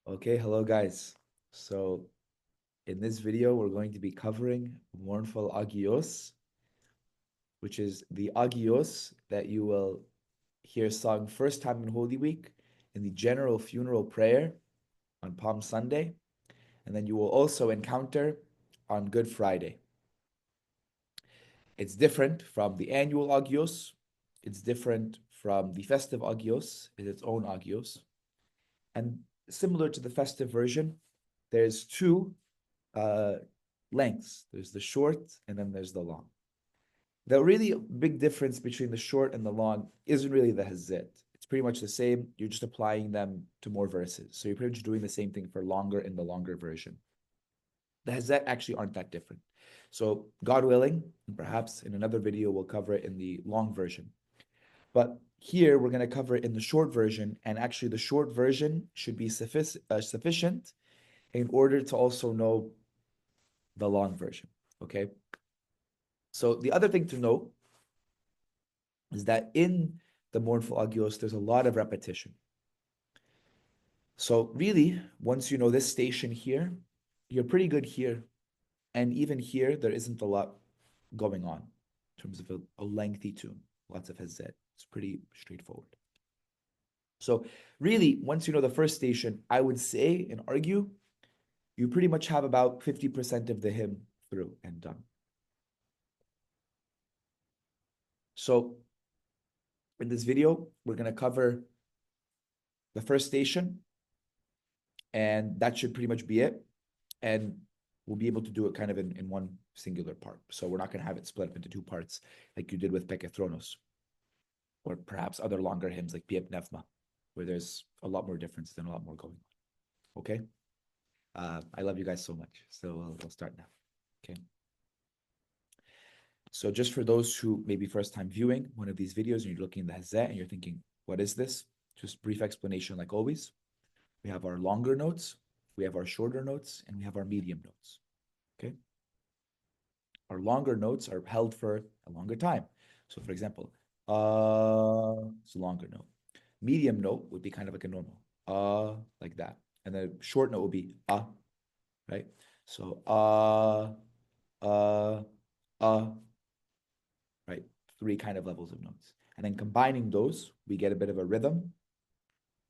Okay, hello guys. So in this video, we're going to be covering Mournful Agios, which is the Agios that you will hear sung first time in Holy Week in the general funeral prayer on Palm Sunday, and then you will also encounter on Good Friday. It's different from the annual Agios. It's different from the festive Agios, it's its own Agios. And similar to the festive version, there's two uh, lengths. There's the short and then there's the long. The really big difference between the short and the long isn't really the Hazzat. It's pretty much the same. You're just applying them to more verses. So you're pretty much doing the same thing for longer in the longer version. The Hazzat actually aren't that different. So God willing, and perhaps in another video, we'll cover it in the long version. But here we're going to cover it in the short version. And actually the short version should be sufficient in order to also know the long version. Okay. So the other thing to note is that in the mournful agios, there's a lot of repetition. So really, once you know this station here, you're pretty good here. And even here, there isn't a lot going on in terms of a lengthy tune. Lots of Hazzat. It's pretty straightforward. So really, once you know the first station, I would say and argue, you pretty much have about 50% of the hymn through and done. So in this video, we're going to cover the first station, and that should pretty much be it. And we'll be able to do it kind of in one singular part. So we're not going to have it split up into two parts like you did with Peke Thronos, or perhaps other longer hymns like Piep Nefma, where there's a lot more difference and a lot more going on. Okay? I love you guys so much. So we'll start now. Okay? So just for those who may be first time viewing one of these videos and you're looking at the Hazzat and you're thinking, what is this? Just brief explanation like always. We have our longer notes, we have our shorter notes, and we have our medium notes. Okay. Our longer notes are held for a longer time. So for example, it's a longer note. Medium note would be kind of like a normal, like that. And the short note would be right? So uh, right? Three kind of levels of notes. And then combining those, we get a bit of a rhythm.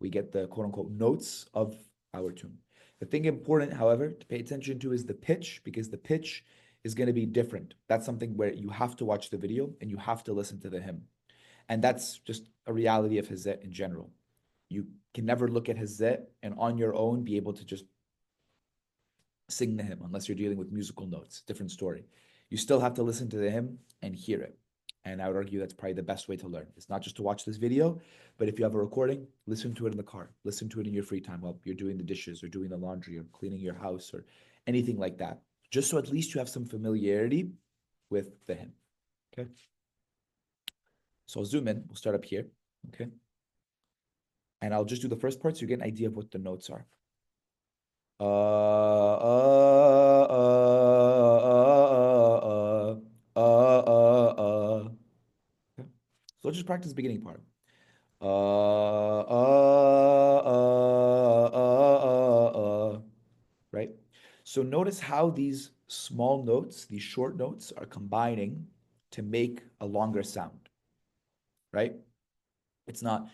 We get the quote unquote notes of our tune. The thing important, however, to pay attention to is the pitch, because the pitch is going to be different. That's something where you have to watch the video and you have to listen to the hymn. And that's just a reality of Hazzat in general. You can never look at Hazzat and on your own be able to just sing the hymn unless you're dealing with musical notes. Different story. You still have to listen to the hymn and hear it. And I would argue that's probably the best way to learn. It's not just to watch this video, but if you have a recording, listen to it in the car. Listen to it in your free time while you're doing the dishes or doing the laundry or cleaning your house or anything like that. Just so at least you have some familiarity with the hymn. Okay. So I'll zoom in. We'll start up here. Okay. And I'll just do the first part so you get an idea of what the notes are. Okay. So let's just practice the beginning part. Right? So notice how these small notes, these short notes, are combining to make a longer sound, right? It's not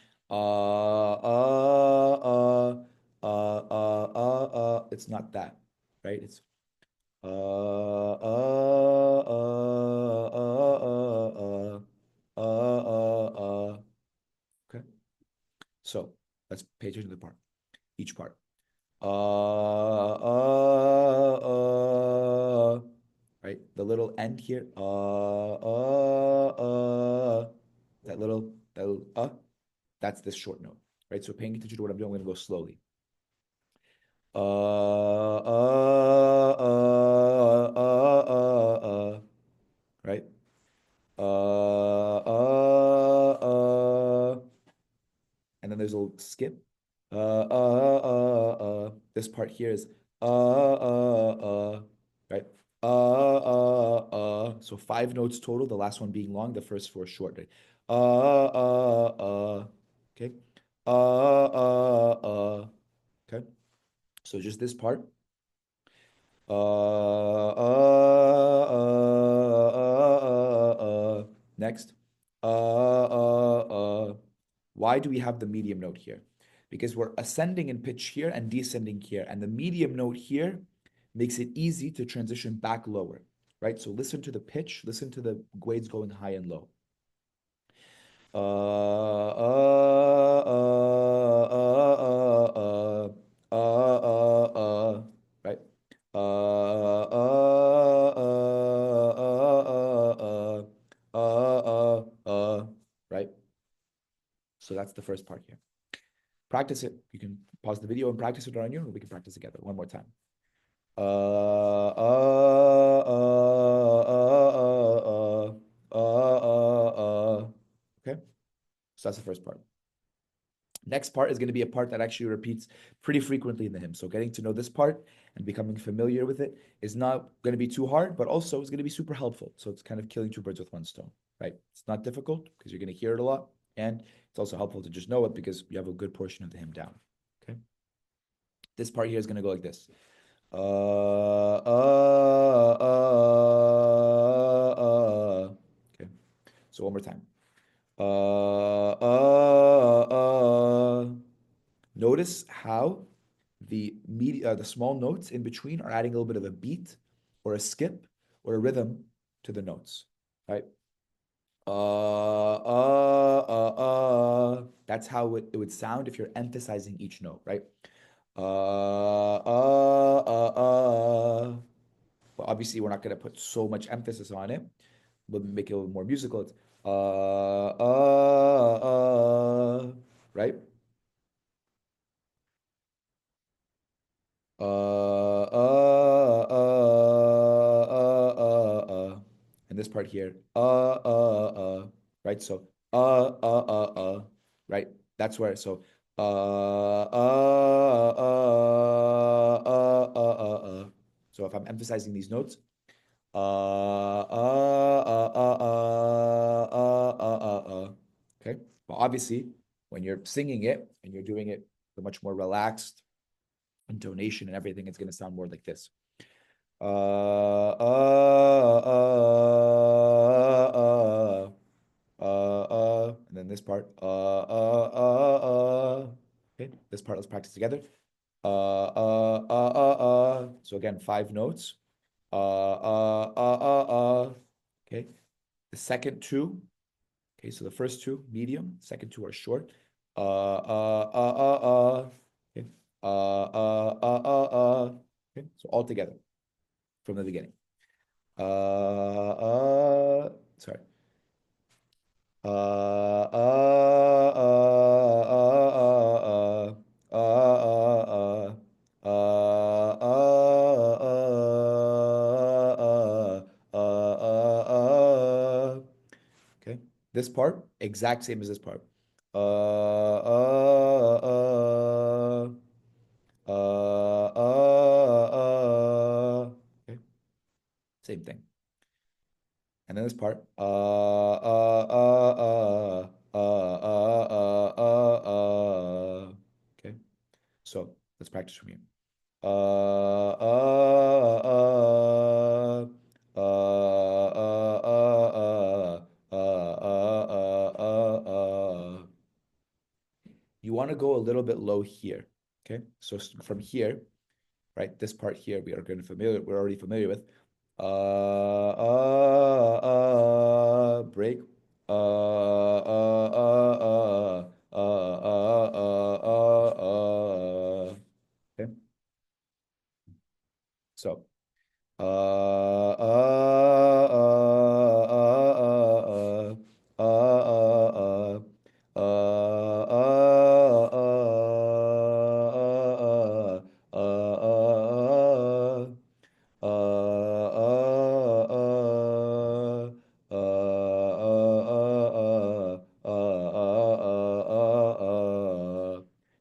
it's not that, right? It's okay. So let's pay attention to the part, each part. Right? The little end here. That little that's this short note, right? So paying attention to what I'm doing, I'm going to go slowly. Right? And then there's a little skip. This part here is right? So five notes total, the last one being long, the first four short, right? Okay. Okay. So just this part. Next. Why do we have the medium note here? Because we're ascending in pitch here and descending here. And the medium note here makes it easy to transition back lower, right? So listen to the pitch, listen to the grades going high and low. Right? Right? So that's the first part here. Practice it. You can pause the video and practice it on your own, or we can practice together one more time. Okay, so that's the first part. Next part is going to be a part that actually repeats pretty frequently in the hymn. So getting to know this part and becoming familiar with it is not going to be too hard, but also it's going to be super helpful. So it's kind of killing two birds with one stone, right? It's not difficult because you're going to hear it a lot, and it's also helpful to just know it because you have a good portion of the hymn down. Okay, this part here is going to go like this. Okay, so one more time. Notice how the small notes in between are adding a little bit of a beat or a skip or a rhythm to the notes, right? That's how it would sound if you're emphasizing each note, right? But obviously, we're not going to put so much emphasis on it. We'll make it a little more musical. It's right? And this part here, right? So, right? That's where, so, so if I'm emphasizing these notes, okay? But obviously, when you're singing it and you're doing it with a much more relaxed intonation and everything, it's going to sound more like this. And then this part. Okay, this part, let's practice together. So again, 5 notes. Okay, the second two. Okay, so the first two medium, second two are short. Okay. Okay, so all together from the beginning. Sorry. Okay, this part exact same as this part. Okay, same thing. And then this part. Okay. So let's practice from here. You want to go a little bit low here. Okay. So from here, right? This part here we're already familiar with. Break. Okay. So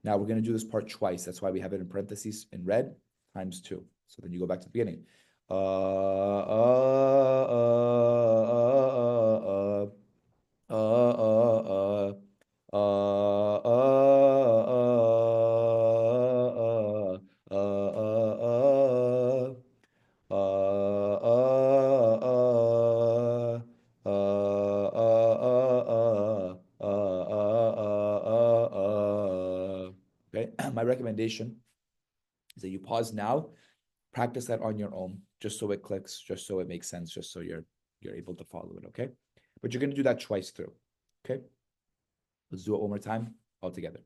now we're going to do this part twice. That's why we have it in parentheses in red times 2. So then you go back to the beginning. My recommendation is that you pause now, practice that on your own, just so it clicks, just so it makes sense, just so you're able to follow it, okay? But you're gonna do that twice through. Okay? Let's do it one more time all together.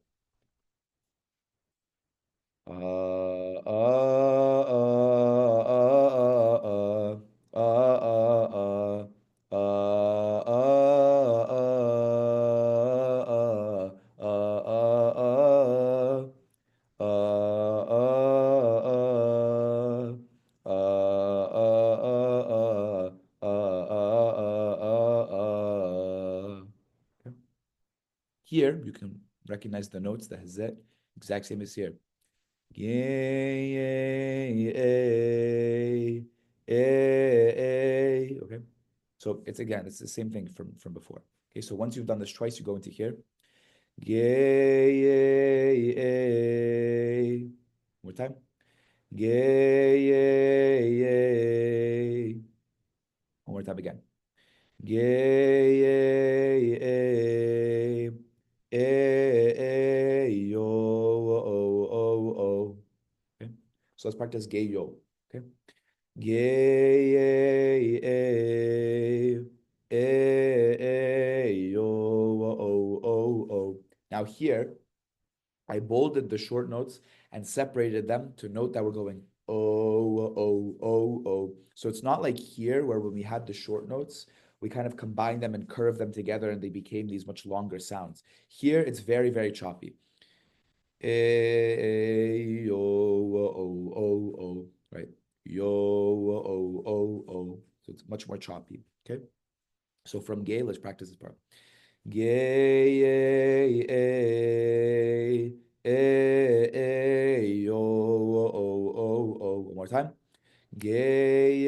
Here, you can recognize the notes, the Hazzat, exact same as here. Okay. So it's again, it's the same thing from before. Okay, so once you've done this twice, you go into here. One more time. One more time again. Okay. So let's practice gay yo. Okay. Now here, I bolded the short notes and separated them to note that we're going oh. So it's not like here where when we had the short notes, we kind of combined them and curved them together and they became these much longer sounds. Here it's very, very choppy. Right? So it's much more choppy. Okay. So from gay, let's practice this part. Gay, One more time. Gay,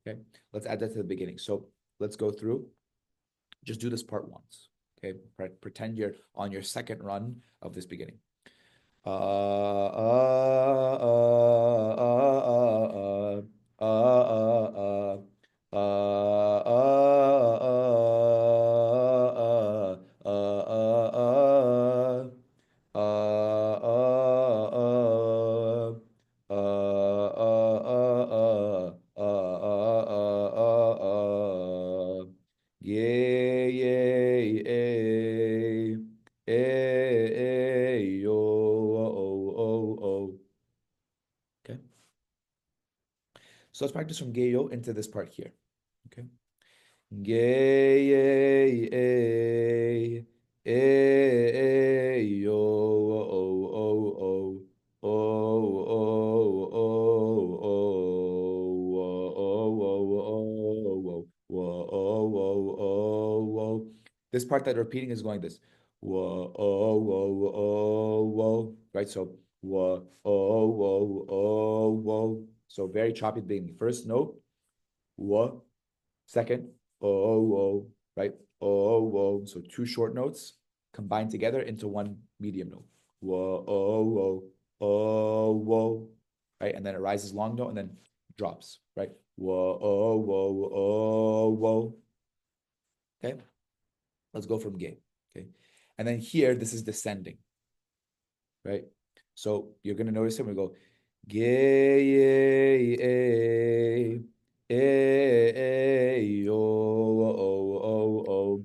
Okay, let's add that to the beginning. So let's go through. Just do this part once. Okay, pretend you're on your second run of this beginning. Okay. So let's practice from Geyo into this part here. Okay. Gay, yo, This part that repeating is going this. Right? So, So very choppy at the beginning. First note, whoa. Second, right? So two short notes combined together into one medium note. Right? And then it rises long note and then drops, right? Okay. Let's go from gay. Okay. And then here, this is descending, right? So you're going to notice it. We go, gay, yo,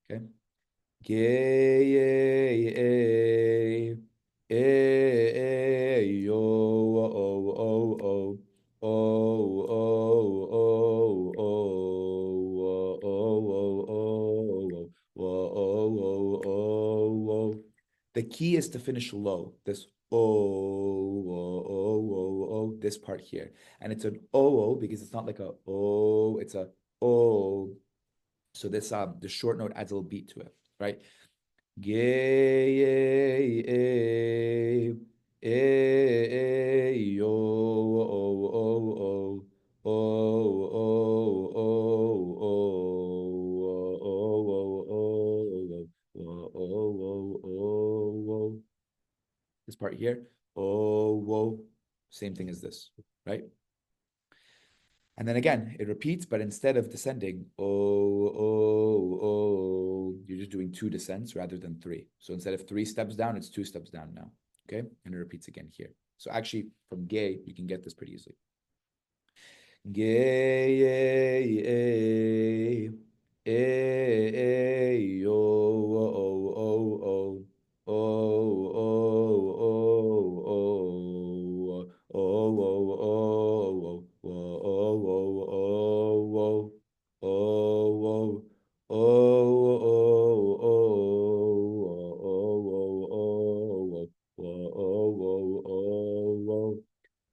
Okay. Gay, yo, The key is to finish low. This this part here, and it's an because it's not like a it's a So this the short note adds a little beat to it, right? Gay, yo, This part here. oh, whoa. Same thing as this, right? And then again, it repeats, but instead of descending, oh, oh, oh, you're just doing two descents rather than three. So instead of three steps down, it's two steps down now. Okay. And it repeats again here. So actually, from gay, you can get this pretty easily. Gay, oh, oh, oh, oh, oh, oh, oh, oh, oh, oh, oh, oh.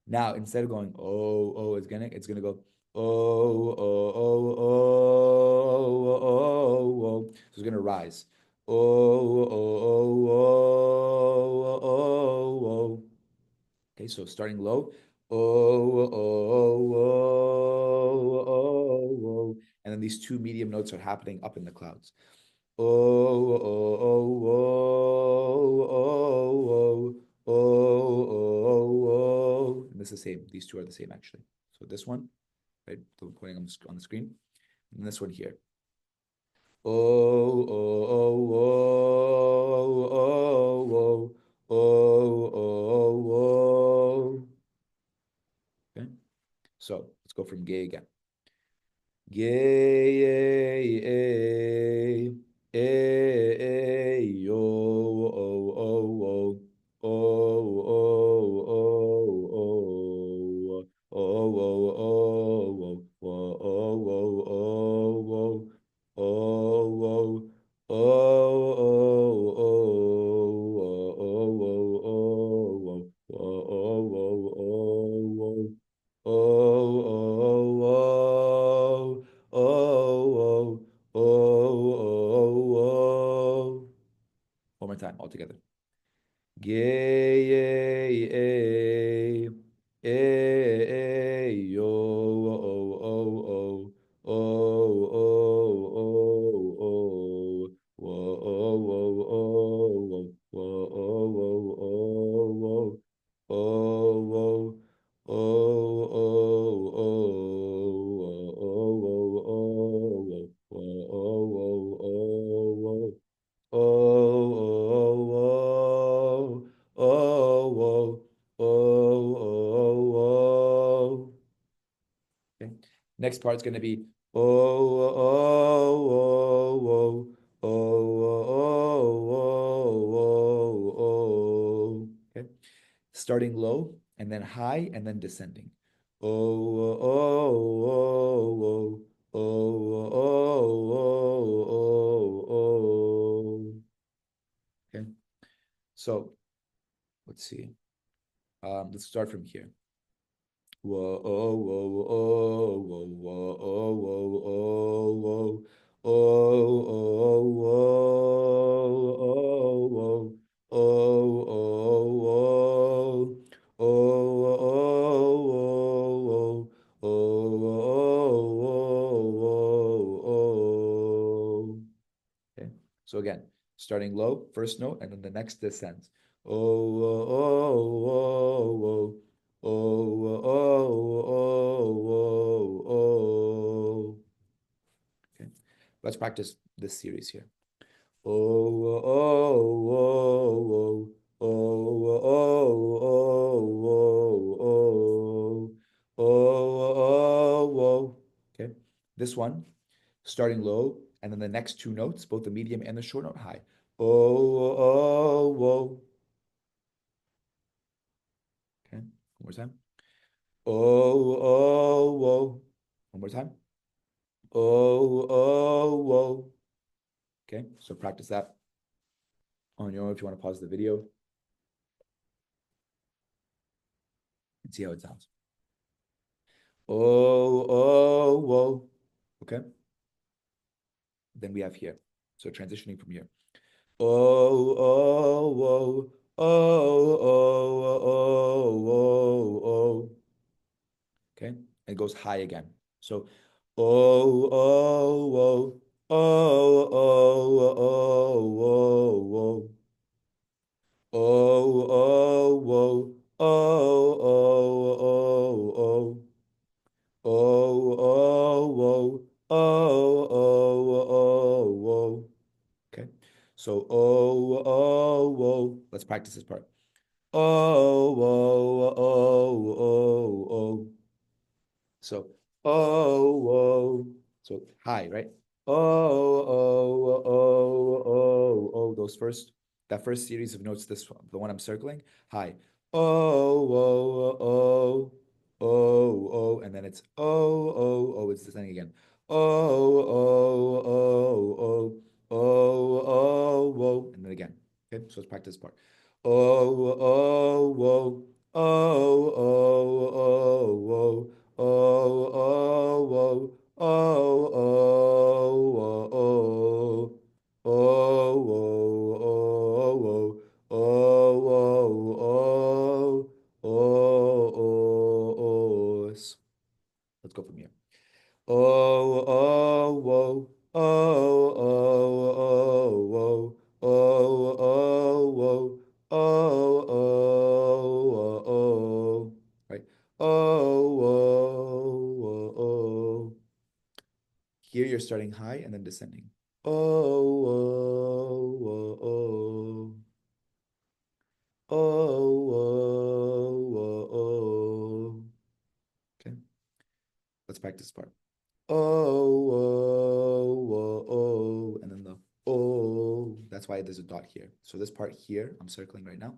Now, instead of going oh oh, it's gonna go oh oh oh oh oh oh. So it's gonna rise. Oh oh oh oh oh oh. Okay, so starting low. Oh oh oh oh oh. And then these two medium notes are happening up in the clouds. Oh oh oh oh oh oh oh oh. And this is the same. These two are the same actually. So this one, right, pointing on the screen, and this one here. Oh oh oh oh oh oh oh oh. Okay, so let's go from gay again. Gay, yo, oh, oh, oh, oh, oh, oh, oh, oh, oh, oh, oh, oh, oh, oh, oh, oh. One more time, all together. Gay, yo, oh, oh, oh, oh, oh, oh, oh, whoa, oh, oh, oh, whoa, oh, oh, oh, oh, oh, oh, oh, oh, oh, oh, oh, oh, oh. Okay. Next part's going to be oh, oh, oh, oh, oh, oh. Okay. Starting low and then high and then descending. Oh, oh, oh, oh, oh, oh, oh, oh. Okay. So let's see. Let's start from here. Whoa, oh, whoa, oh, whoa, whoa, oh, whoa, oh, whoa, oh, whoa, oh, oh, oh, oh, oh, oh, oh. Okay. So again, starting low, first note, and then the next descends. Oh, oh, oh, oh, oh, oh, oh, oh, oh. Okay. Let's practice this series here. Oh, oh, oh, oh, oh, oh, oh, oh, oh. Okay. This one, starting low, and then the next two notes, both the medium and the short note, high. Oh, oh, oh. Okay. One more time. Oh, oh, oh. One more time. Oh, oh, oh. Okay. So practice that on your own if you want to pause the video and see how it sounds. Oh, oh, oh. Okay. Then we have here. So transitioning from here. Oh, oh, oh. Oh, oh, oh, oh, oh. Okay. It goes high again. So, oh, oh, oh. Oh, oh, oh, oh, oh. Oh, oh, oh, oh, oh, oh, oh. Oh, oh, oh, oh, oh, oh, oh. Okay. So, oh, oh, oh. Let's practice this part. Oh, oh, oh, oh, oh. So, oh, oh. So high, right? Oh, oh, oh, oh, oh. That first series of notes, this one, the one I'm circling, high. Oh, oh, oh, oh, oh, and then it's oh, oh, oh. It's descending again. Oh, oh, oh, oh, oh, oh, oh, and then again. Okay, so let's practice this part. Oh, oh, oh, oh, oh, oh, oh. Oh, oh, oh, oh, oh, oh, oh, oh, oh, oh, oh, oh, oh. Let's go from here. Oh, oh, oh, oh, oh, oh, oh, oh, oh, oh, oh, right? Oh, oh, oh. Here you're starting high and then descending. Oh, oh, oh, oh, oh, oh, oh. Okay, let's practice this part. Oh, oh, oh, oh, and then the oh. That's why there's a dot here. So this part here, I'm circling right now.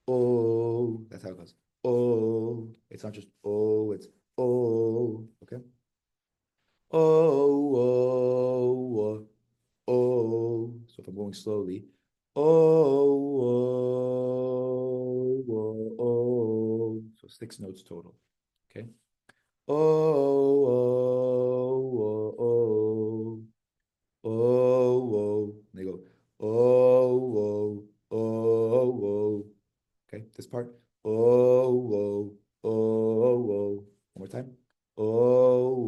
Oh, that's how it goes. Oh, it's not just oh, it's oh. Okay. Oh, oh, oh, oh. So if I'm going slowly, oh, oh, oh, oh. So 6 notes total. Okay. Oh, oh, oh, oh, oh, oh. And they go, oh, oh, oh, oh. Okay, this part. Oh, oh, oh, oh. One more time. Oh,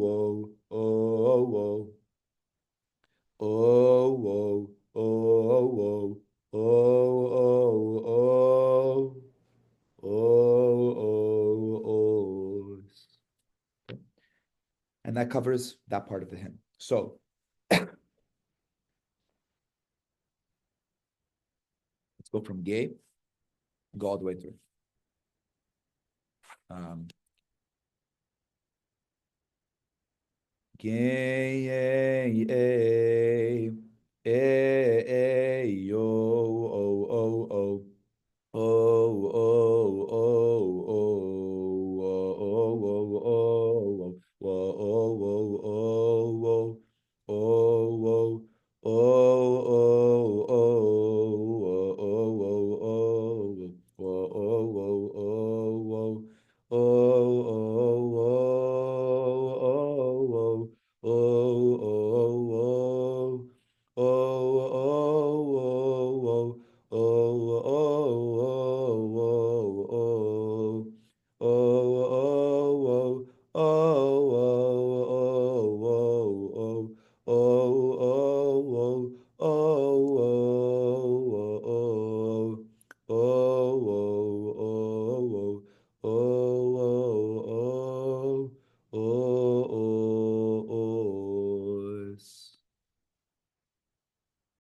oh, oh, oh. Oh, oh, oh, oh, oh, oh, oh, oh, oh, oh. Okay. And that covers that part of the hymn. So let's go from gay, go all the way through. Um, gay,